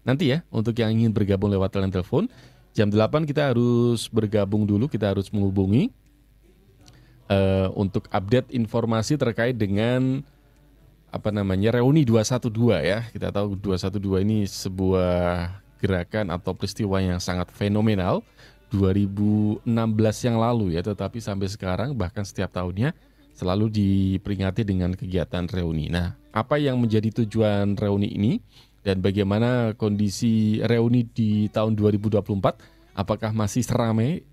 nanti ya untuk yang ingin bergabung lewat telepon. Jam 8 kita harus bergabung dulu, kita harus menghubungi untuk update informasi terkait dengan reuni 212 ya. Kita tahu 212 ini sebuah gerakan atau peristiwa yang sangat fenomenal 2016 yang lalu ya, tetapi sampai sekarang bahkan setiap tahunnya selalu diperingati dengan kegiatan reuni. Nah, apa yang menjadi tujuan reuni ini dan bagaimana kondisi reuni di tahun 2024? Apakah masih seramai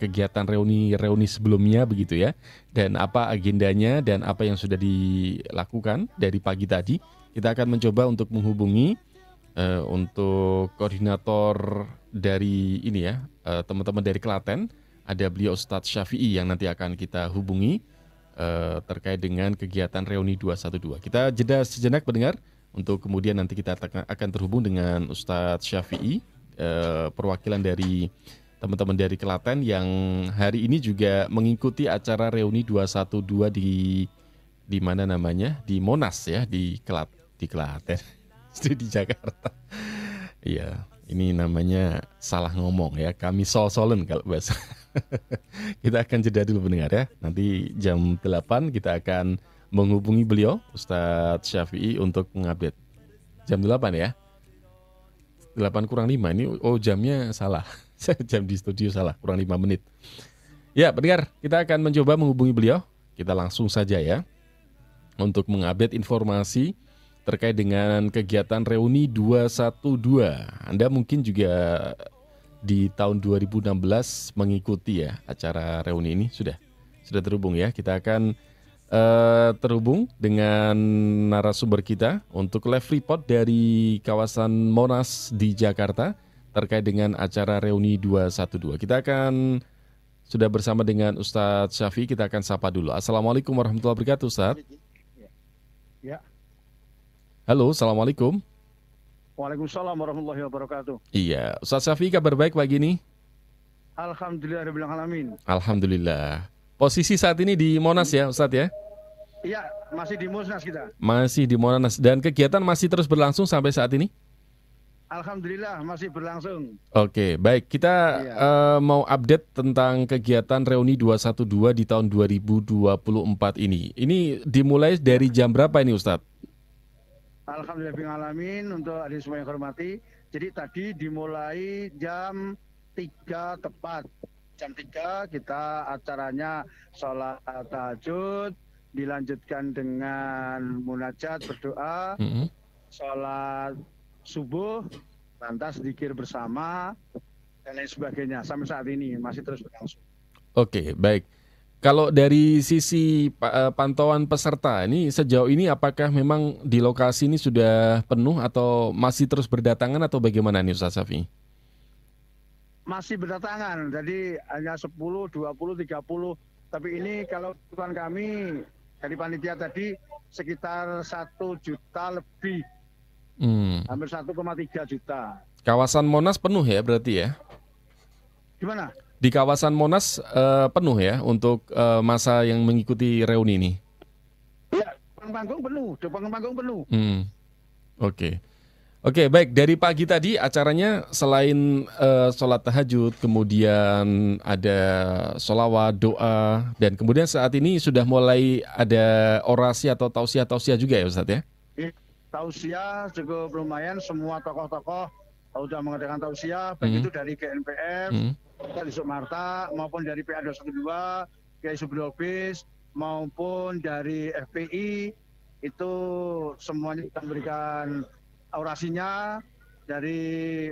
kegiatan reuni sebelumnya begitu ya? Dan apa agendanya dan apa yang sudah dilakukan dari pagi tadi? Kita akan mencoba untuk menghubungi untuk koordinator dari ini ya, teman-teman dari Klaten. Ada beliau Ustadz Syafi'i yang nanti akan kita hubungi terkait dengan kegiatan reuni 212. Kita jeda sejenak pendengar untuk kemudian nanti kita akan terhubung dengan Ustadz Syafi'i, perwakilan dari teman-teman dari Klaten yang hari ini juga mengikuti acara reuni 212 di mana namanya? Di Monas ya, di Klaten. Di Jakarta. Iya, ini namanya salah ngomong ya. Kami sol-solen kalau bahasa. Kita akan jeda dulu pendengar ya. Nanti jam 8 kita akan menghubungi beliau Ustadz Syafi'i untuk mengupdate. Jam 8 ya. 8 kurang 5 ini jamnya salah. Jam di studio salah, kurang 5 menit. Ya, pendengar, kita akan mencoba menghubungi beliau. Kita langsung saja ya untuk mengupdate informasi terkait dengan kegiatan reuni 212. Anda mungkin juga di tahun 2016 mengikuti ya acara reuni ini. Sudah terhubung ya. Kita akan terhubung dengan narasumber kita untuk live report dari kawasan Monas di Jakarta terkait dengan acara reuni 212. Kita akan sudah bersama dengan Ustadz Syafi'i. Kita akan sapa dulu. Assalamualaikum warahmatullahi wabarakatuh, Ustadz. Ya. Halo, Assalamualaikum. Waalaikumsalam warahmatullahi wabarakatuh. Iya, Ustadz Syafi'i kabar baik pagi ini? Alhamdulillah rabbil alamin. Alhamdulillah. Posisi saat ini di Monas ya, Ustadz ya? Iya, masih di Monas kita. Masih di Monas dan kegiatan masih terus berlangsung sampai saat ini? Alhamdulillah masih berlangsung. Oke, baik. Kita mau update tentang kegiatan reuni 212 di tahun 2024 ini. Ini dimulai dari jam berapa ini, Ustadz? Alhamdulillah rabbil alamin, untuk adik semua yang hormati. Jadi tadi dimulai jam 3 tepat. Jam 3 kita acaranya sholat tahajud, dilanjutkan dengan munajat berdoa, sholat subuh, lantas zikir bersama, dan lain sebagainya. Sampai saat ini masih terus berlangsung. Oke, baik. Kalau dari sisi pantauan peserta ini sejauh ini apakah memang di lokasi ini sudah penuh atau masih terus berdatangan atau bagaimana nih Ustaz Syafi'i? Masih berdatangan, jadi hanya 10, 20, 30. Tapi ini kalau tuan kami dari panitia tadi sekitar 1 juta lebih. Hampir 1,3 juta. Kawasan Monas penuh ya berarti ya? Gimana? Di kawasan Monas penuh ya untuk masa yang mengikuti reuni ini? Ya, panggung penuh, panggung penuh. Oke, baik. Dari pagi tadi acaranya selain sholat tahajud, kemudian ada sholawat, doa, dan kemudian saat ini sudah mulai ada orasi atau tausiah juga ya Ustadz ya? Tausiah cukup lumayan, semua tokoh-tokoh sudah mengadakan tausiah, baik itu dari GNPF, dari Sumarta, maupun dari PA 212, Kiai Subdul Bis, maupun dari FPI, itu semuanya kita memberikan orasinya. Dari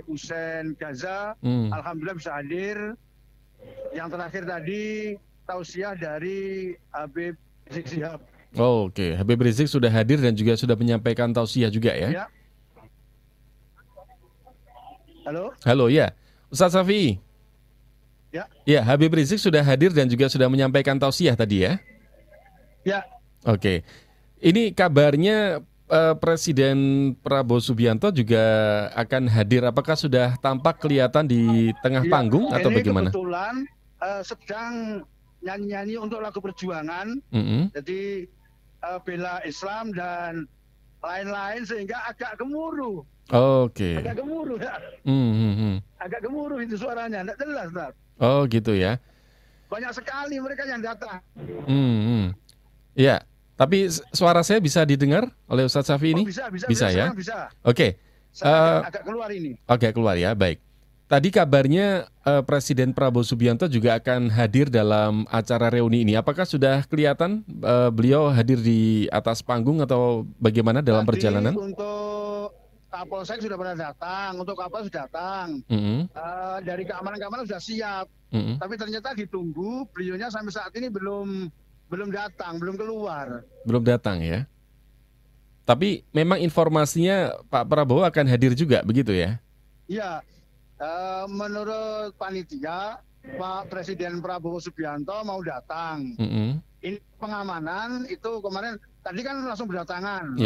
Usen Gaza, alhamdulillah bisa hadir. Yang terakhir tadi tausiah dari Habib Rizik Syihab. Oke, Habib Rizik sudah hadir dan juga sudah menyampaikan tausiah juga ya? Ya. Halo ya, Ustadz Syafi'i. Ya, Habib Rizik sudah hadir dan juga sudah menyampaikan tausiah tadi ya? Ya. Oke, ini kabarnya Presiden Prabowo Subianto juga akan hadir. Apakah sudah tampak kelihatan di tengah panggung atau bagaimana? Ini kebetulan sedang nyanyi-nyanyi untuk lagu perjuangan. Jadi bela Islam dan lain-lain sehingga agak gemuruh. Oke. Agak gemuruh ya. Agak gemuruh itu suaranya, tidak jelas, Ustaz. Oh gitu ya. Banyak sekali mereka yang datang. Iya, tapi suara saya bisa didengar oleh Ustadz Safi Oh ini? bisa Bisa ya? sekarang bisa. Oke. Saya agak keluar ini. Oke, keluar ya, baik. Tadi kabarnya Presiden Prabowo Subianto juga akan hadir dalam acara reuni ini. Apakah sudah kelihatan beliau hadir di atas panggung atau bagaimana dalam perjalanan? Untuk Kapolsek sudah pernah datang, untuk Kapol sudah datang. Dari keamanan sudah siap. Tapi ternyata ditunggu, beliaunya sampai saat ini belum datang, belum keluar. Belum datang ya. Tapi memang informasinya Pak Prabowo akan hadir juga, begitu ya? Iya. Menurut panitia, Pak Presiden Prabowo Subianto mau datang. Ini pengamanan itu kemarin tadi kan langsung berdatangan,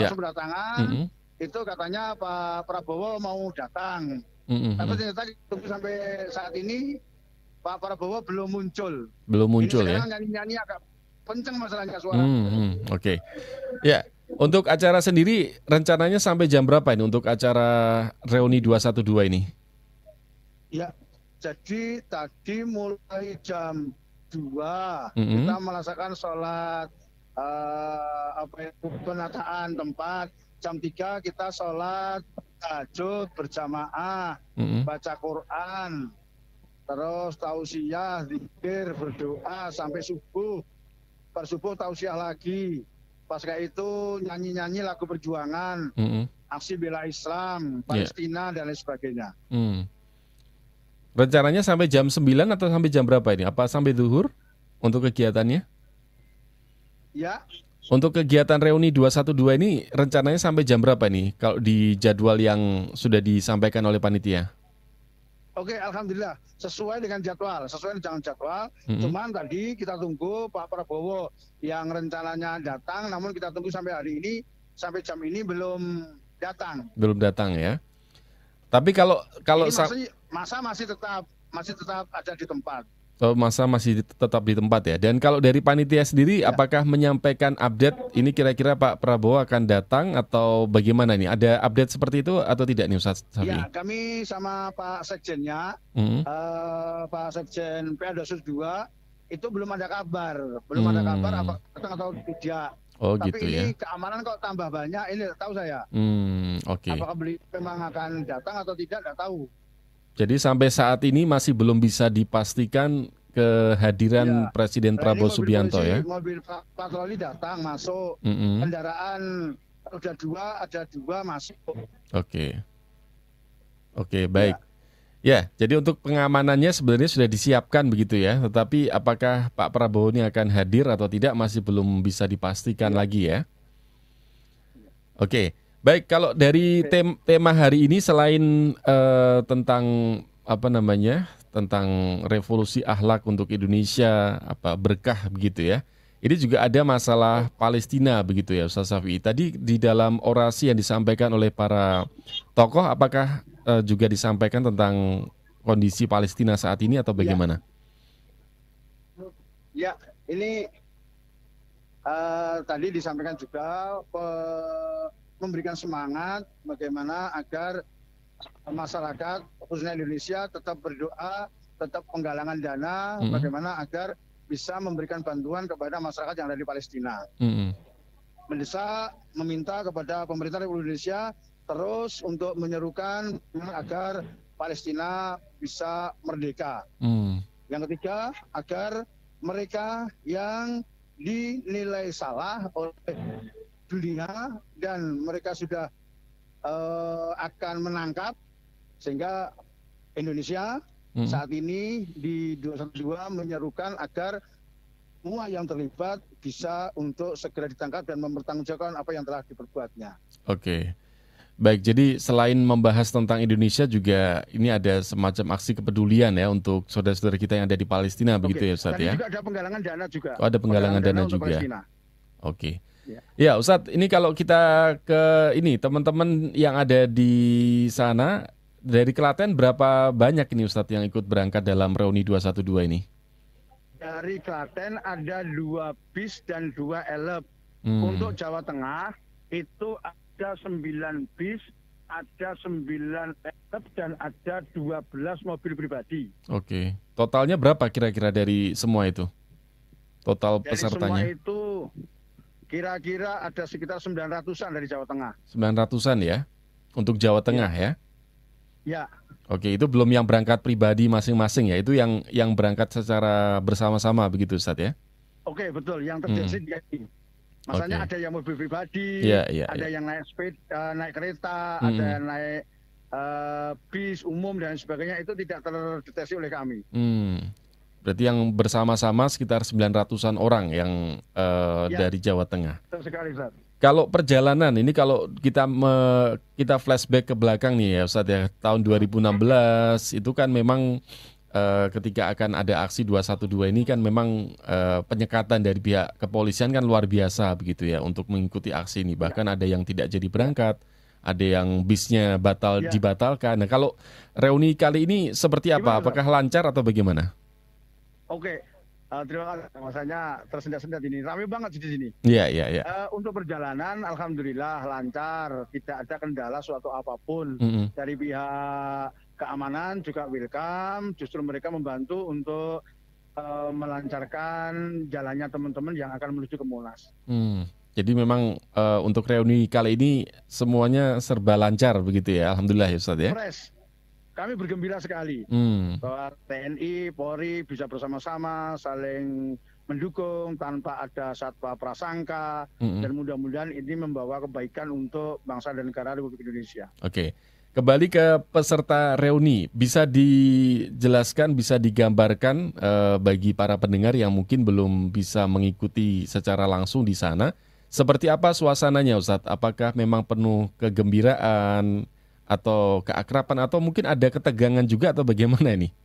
itu katanya Pak Prabowo mau datang. Tapi ternyata tunggu sampai saat ini Pak Prabowo belum muncul. Belum muncul ini ya? Nyanyi-nyanyi agak kenceng masalahnya suara. Oke. Ya. Untuk acara sendiri rencananya sampai jam berapa ini untuk acara reuni 212 ini? Ya, jadi tadi mulai jam 2 kita melaksanakan sholat penataan tempat. Jam 3 kita sholat tahajud berjamaah, baca Quran, terus tausiah, zikir, berdoa sampai subuh. Bersubuh tausiah lagi. Pasca itu nyanyi-nyanyi lagu perjuangan, aksi bela Islam, Palestina dan lain sebagainya. Rencananya sampai jam 9 atau sampai jam berapa ini? Apa sampai zuhur untuk kegiatannya? Ya. Untuk kegiatan reuni 212 ini rencananya sampai jam berapa nih kalau di jadwal yang sudah disampaikan oleh panitia? Oke, alhamdulillah sesuai dengan jadwal. Cuman tadi kita tunggu Pak Prabowo yang rencananya datang, namun kita tunggu sampai hari ini, sampai jam ini belum datang. Belum datang ya. Tapi kalau masa masih tetap ada di tempat. Oh, masa masih tetap di tempat ya. Dan kalau dari panitia sendiri, apakah menyampaikan update ini kira-kira Pak Prabowo akan datang atau bagaimana nih? Ada update seperti itu atau tidak nih Ustaz Safi? Ya, kami sama Pak Sekjennya, Pak Sekjen PA212 itu belum ada kabar apa datang atau tidak. Oh, tapi gitu ini ya. Keamanan kok tambah banyak, ini tahu saya. Oke. Apakah beliau memang akan datang atau tidak tahu. Jadi sampai saat ini masih belum bisa dipastikan kehadiran Presiden Prabowo Subianto ya? Mobil patroli datang, masuk. Kendaraan ada dua masuk. Oke, baik. Ya, jadi untuk pengamanannya sebenarnya sudah disiapkan begitu ya. Tetapi apakah Pak Prabowo ini akan hadir atau tidak masih belum bisa dipastikan lagi ya? Oke. Baik, kalau dari tema hari ini selain tentang tentang revolusi akhlak untuk Indonesia, berkah begitu ya. Ini juga ada masalah Palestina begitu ya Ustaz Safi. Tadi di dalam orasi yang disampaikan oleh para tokoh, apakah juga disampaikan tentang kondisi Palestina saat ini atau bagaimana? Ya, ini tadi disampaikan juga memberikan semangat bagaimana agar masyarakat khususnya Indonesia tetap berdoa, tetap penggalangan dana, bagaimana agar bisa memberikan bantuan kepada masyarakat yang ada di Palestina. Mendesak, meminta kepada pemerintah Republik Indonesia terus untuk menyerukan agar Palestina bisa merdeka. Yang ketiga, agar mereka yang dinilai salah oleh dunia dan mereka sudah akan menangkap, sehingga Indonesia saat ini di 212 menyerukan agar semua yang terlibat bisa untuk segera ditangkap dan mempertanggungjawabkan apa yang telah diperbuatnya. Oke. Baik, jadi selain membahas tentang Indonesia juga ini ada semacam aksi kepedulian ya untuk saudara-saudara kita yang ada di Palestina begitu ya Ustadz ya? Juga ada penggalangan dana juga. Oh, ada penggalangan dana juga. Oke. Ya Ustadz, ini kalau kita ke ini teman-teman yang ada di sana dari Klaten berapa banyak ini Ustadz yang ikut berangkat dalam reuni 212 ini? Dari Klaten ada 2 bis dan 2 elep. Untuk Jawa Tengah itu ada 9 bis, ada 9 pick-up dan ada 12 mobil pribadi. Oke. Totalnya berapa kira-kira dari semua itu? Total Dari pesertanya? semua itu kira-kira ada sekitar 900-an dari Jawa Tengah. 900-an ya? Untuk Jawa Tengah ya? Ya, Oke, itu belum yang berangkat pribadi masing-masing ya? Itu yang berangkat secara bersama-sama begitu Ustadz ya? oke, betul. Yang terjadi masanya ada yang mobil pribadi, ada yang naik sepeda, naik kereta, ada yang naik bis umum dan sebagainya, itu tidak terdeteksi oleh kami. Berarti yang bersama-sama sekitar 900-an orang yang dari Jawa Tengah. Betul sekali, Ustaz. Kalau perjalanan ini, kalau kita flashback ke belakang nih ya Ustadz ya, tahun 2016 itu kan memang ketika akan ada aksi 212 ini kan memang penyekatan dari pihak kepolisian kan luar biasa begitu ya untuk mengikuti aksi ini. Bahkan ada yang tidak jadi berangkat, ada yang bisnya dibatalkan. Nah, kalau reuni kali ini seperti apa? Apakah lancar atau bagaimana? Oke, terima kasih. Masanya tersendat-sendat ini, ramai banget di sini. Iya. Untuk perjalanan, alhamdulillah lancar, tidak ada kendala suatu apapun. Dari pihak keamanan juga welcome, justru mereka membantu untuk melancarkan jalannya teman-teman yang akan menuju ke Monas. Jadi memang untuk reuni kali ini semuanya serba lancar begitu ya, alhamdulillah ya Ustadz ya. Fresh. Kami bergembira sekali bahwa TNI, Polri bisa bersama-sama saling mendukung tanpa ada satwa prasangka, dan mudah-mudahan ini membawa kebaikan untuk bangsa dan negara Republik Indonesia. Oke. Kembali ke peserta reuni, bisa dijelaskan, bisa digambarkan bagi para pendengar yang mungkin belum bisa mengikuti secara langsung di sana, seperti apa suasananya Ustadz? Apakah memang penuh kegembiraan atau keakraban atau mungkin ada ketegangan juga atau bagaimana ini?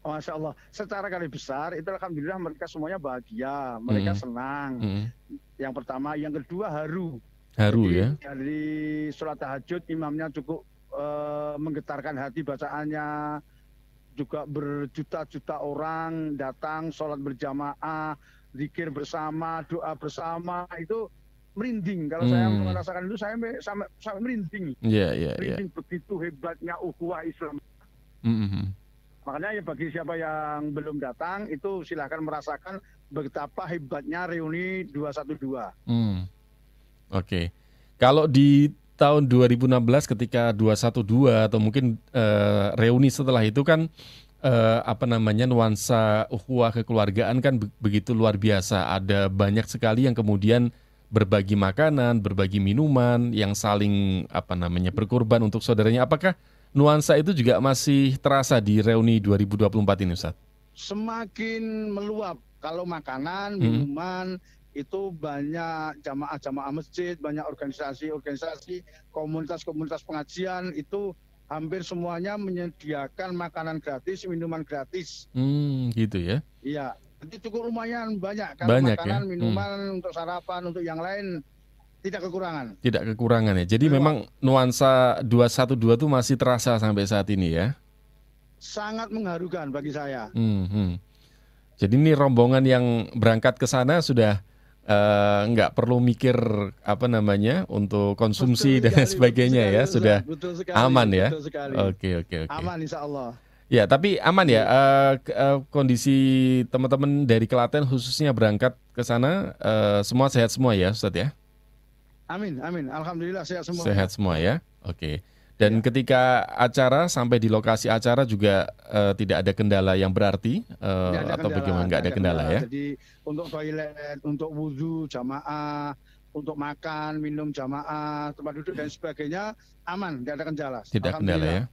Masya Allah, secara kali besar itu alhamdulillah mereka semuanya bahagia, mereka senang. Yang pertama, yang kedua haru. Haru ya. Dari sholat tahajud imamnya cukup menggetarkan hati bacaannya, juga berjuta-juta orang datang sholat berjamaah, zikir bersama, doa bersama, itu merinding. Kalau saya merasakan itu, saya sampai merinding. Merinding begitu hebatnya ukhuwah Islam. Makanya ya bagi siapa yang belum datang itu silahkan merasakan betapa hebatnya reuni 212. Oke. Kalau di tahun 2016 ketika 212 atau mungkin reuni setelah itu kan nuansa ukhuwah kekeluargaan kan begitu luar biasa. Ada banyak sekali yang kemudian berbagi makanan, berbagi minuman, yang saling berkorban untuk saudaranya. Apakah nuansa itu juga masih terasa di reuni 2024 ini, Ustaz? Semakin meluap. Kalau makanan, minuman, itu banyak jamaah-jamaah masjid, banyak organisasi-organisasi, komunitas-komunitas pengajian, itu hampir semuanya menyediakan makanan gratis, minuman gratis. Gitu ya? Iya, jadi cukup lumayan banyak. Kalau makanan, minuman, untuk sarapan, untuk yang lain, tidak kekurangan. Tidak kekurangan ya. Jadi memang nuansa 212 itu masih terasa sampai saat ini ya? Sangat mengharukan bagi saya. Jadi ini rombongan yang berangkat ke sana sudah nggak perlu mikir untuk konsumsi dan sebagainya ya, sudah aman ya. Oke. Aman insya Allah. Ya, tapi aman ya kondisi teman-teman dari Klaten khususnya berangkat ke sana semua sehat semua ya, Ustadz ya? Amin. Alhamdulillah sehat semua. Sehat semua ya. Oke. Dan ketika acara sampai di lokasi acara juga tidak ada kendala yang berarti atau bagaimana? Nggak ada kendala ya? Jadi untuk toilet, untuk wudhu jamaah, untuk makan, minum jamaah, tempat duduk dan sebagainya aman, tidak ada kendala. Tidak kendala ya.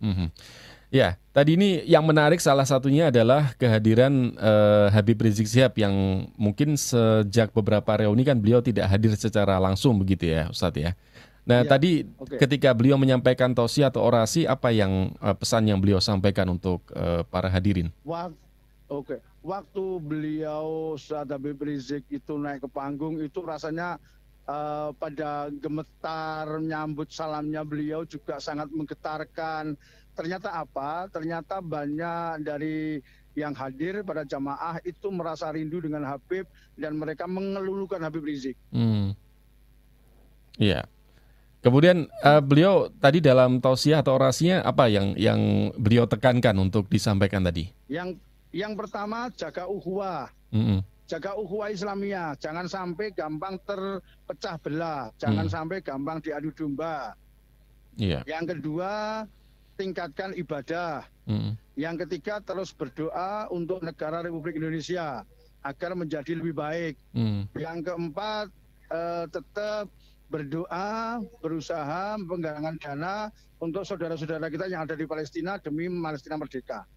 Ya, tadi ini yang menarik salah satunya adalah kehadiran Habib Rizik Syihab yang mungkin sejak beberapa reuni kan beliau tidak hadir secara langsung begitu ya, Ustadz ya. Nah, tadi ketika beliau menyampaikan tausiah atau orasi, apa yang pesan yang beliau sampaikan untuk para hadirin? Waktu beliau Ustaz Habib Rizik itu naik ke panggung, itu rasanya pada gemetar menyambut salamnya beliau juga sangat menggetarkan. Ternyata apa? Ternyata banyak dari yang hadir pada jamaah itu merasa rindu dengan Habib dan mereka mengelulukan Habib Rizik. Iya. Kemudian beliau tadi dalam tausiah atau orasinya apa yang beliau tekankan untuk disampaikan tadi? Yang pertama jaga ukhuwah. Jaga ukhuwah Islamiyah, jangan sampai gampang terpecah belah, jangan sampai gampang diadu domba. Yeah. Yang kedua, tingkatkan ibadah. Yang ketiga, terus berdoa untuk negara Republik Indonesia agar menjadi lebih baik. Yang keempat, tetap berdoa, berusaha penggalangan dana untuk saudara-saudara kita yang ada di Palestina demi Palestina merdeka.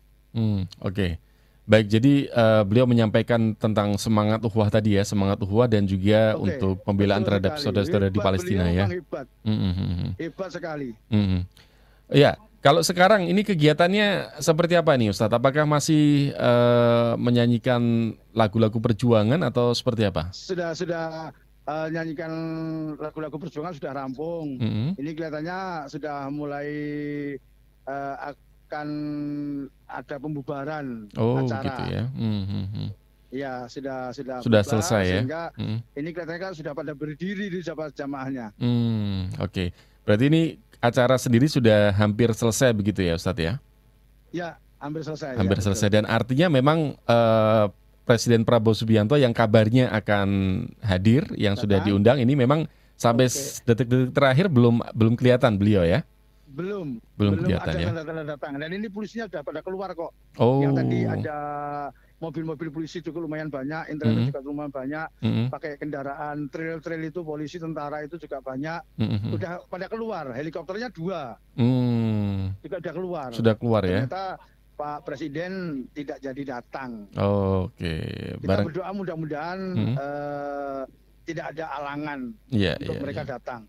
Oke. Baik, jadi beliau menyampaikan tentang semangat ukhuwah tadi ya, semangat ukhuwah dan juga untuk pembelaan terhadap saudara-saudara di Palestina ya. Hebat, hebat sekali. Ya, kalau sekarang ini kegiatannya seperti apa nih Ustadz? Apakah masih menyanyikan lagu-lagu perjuangan atau seperti apa? Sudah nyanyikan lagu-lagu perjuangan sudah rampung. Ini kelihatannya sudah mulai akan ada pembubaran acara. Gitu ya. Ya, sudah selesai ya. Sehingga ini kelihatannya kan sudah pada berdiri di jamaahnya. Oke. Berarti ini acara sendiri sudah hampir selesai begitu ya Ustadz ya? Ya, hampir selesai. Hampir selesai dan artinya memang Presiden Prabowo Subianto yang kabarnya akan hadir, yang sudah diundang ini memang sampai detik-detik terakhir belum kelihatan beliau ya? Belum kelihatan ada ya. tanda-tanda datang. Dan ini polisinya sudah pada keluar kok. Oh. Yang tadi ada mobil-mobil polisi juga lumayan banyak, internet juga lumayan banyak, pakai kendaraan trail itu polisi, tentara itu juga banyak. Sudah pada keluar, helikopternya 2. Juga sudah keluar. Sudah keluar ya. Ternyata Pak Presiden tidak jadi datang. Oke. Kita berdoa mudah-mudahan tidak ada halangan untuk mereka datang.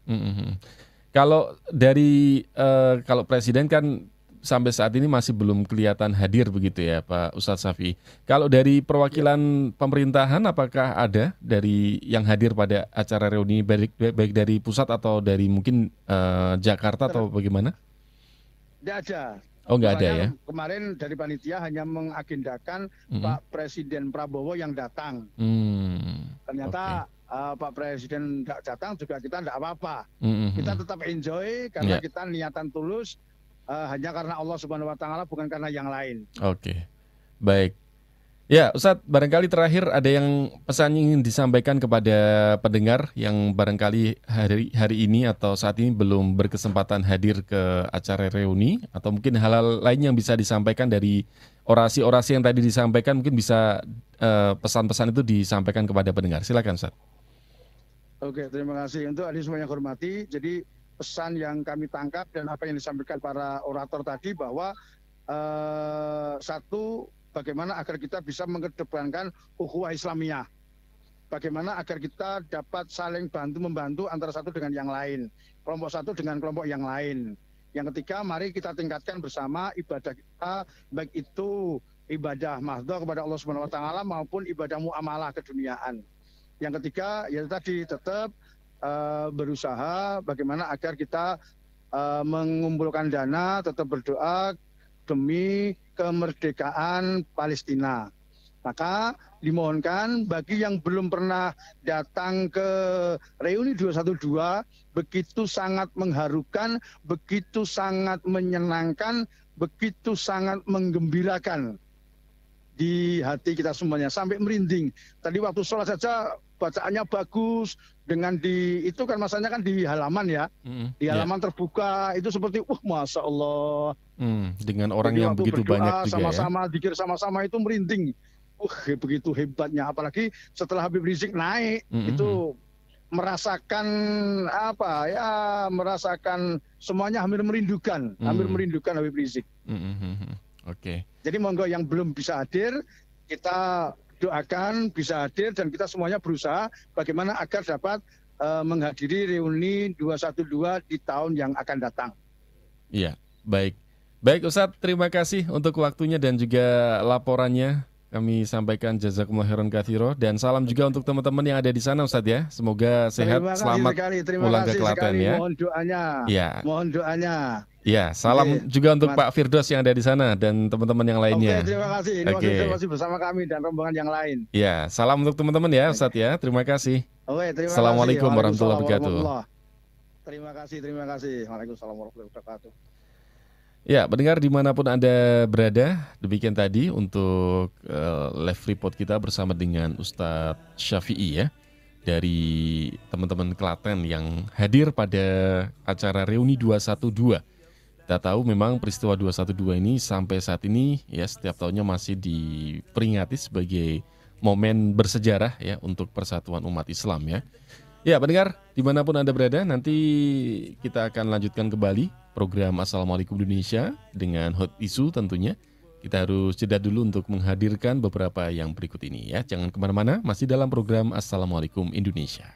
Kalau kalau Presiden kan sampai saat ini masih belum kelihatan hadir begitu ya Pak Ustadz Safi. Kalau dari perwakilan pemerintahan apakah ada dari yang hadir pada acara reuni baik dari pusat atau dari mungkin Jakarta atau bagaimana? Tidak ada. Oh nggak ada ya? Kemarin dari panitia hanya mengagendakan Pak Presiden Prabowo yang datang. Ternyata Pak Presiden tidak datang juga kita tidak apa-apa. Kita tetap enjoy karena kita niatan tulus hanya karena Allah Subhanahu Wa Taala, bukan karena yang lain. Oke, baik. Ya, Ustadz, barangkali terakhir ada yang pesan ingin disampaikan kepada pendengar yang barangkali hari ini atau saat ini belum berkesempatan hadir ke acara reuni, atau mungkin hal-hal lain yang bisa disampaikan dari orasi-orasi yang tadi disampaikan, mungkin bisa pesan-pesan itu disampaikan kepada pendengar. Silakan, Ustadz. Oke, terima kasih. Untuk adik semua yang hormati, jadi pesan yang kami tangkap dan apa yang disampaikan para orator tadi bahwa satu, bagaimana agar kita bisa mengedepankan ukhuwah Islamiyah. Bagaimana agar kita dapat saling bantu-membantu antara satu dengan yang lain. Kelompok satu dengan kelompok yang lain. Yang ketiga, mari kita tingkatkan bersama ibadah kita, baik itu ibadah mahdhah kepada Allah Subhanahu Wa Taala maupun ibadah muamalah keduniaan. Yang ketiga, ya tadi tetap berusaha bagaimana agar kita mengumpulkan dana, tetap berdoa demi kemerdekaan Palestina. Maka dimohonkan bagi yang belum pernah datang ke reuni 212, begitu sangat mengharukan, begitu sangat menyenangkan, begitu sangat menggembirakan di hati kita semuanya sampai merinding. Tadi waktu sholat saja bacaannya bagus, dengan itu kan masanya kan di halaman ya, di halaman terbuka itu seperti masya Allah. Dengan orang yang begitu banyak juga sama-sama, zikir sama-sama itu merinding. Begitu hebatnya, apalagi setelah Habib Rizik naik itu merasakan merasakan semuanya hampir merindukan Habib Rizik. Oke. Jadi monggo yang belum bisa hadir, kita doakan bisa hadir dan kita semuanya berusaha bagaimana agar dapat menghadiri reuni 212 di tahun yang akan datang. Iya, baik. Baik Ustadz, terima kasih untuk waktunya dan juga laporannya. Kami sampaikan jazakumullah khairan katsiro dan salam juga untuk teman-teman yang ada di sana Ustadz ya. Semoga sehat, selamat pulang ke Klaten ya. Mohon doanya. Ya. Mohon doanya. Ya, salam juga untuk Pak Firdaus yang ada di sana dan teman-teman yang lainnya. Oke, terima kasih. Terima kasih bersama kami dan rombongan yang lain. Ya, salam untuk teman-teman ya Ustadz ya. Terima kasih. Oke, terima kasih. Assalamualaikum warahmatullahi wabarakatuh. Terima kasih. Waalaikumsalam warahmatullahi wabarakatuh. Ya, pendengar dimanapun Anda berada, demikian tadi untuk live report kita bersama dengan Ustadz Syafi'i ya, dari teman-teman Klaten yang hadir pada acara Reuni 212. Kita tahu memang peristiwa 212 ini sampai saat ini ya setiap tahunnya masih diperingati sebagai momen bersejarah ya untuk persatuan umat Islam ya. Ya, pendengar, dimanapun Anda berada, nanti kita akan lanjutkan kembali program Assalamualaikum Indonesia dengan hot issue tentunya. Kita harus jeda dulu untuk menghadirkan beberapa yang berikut ini ya. Jangan kemana-mana, masih dalam program Assalamualaikum Indonesia.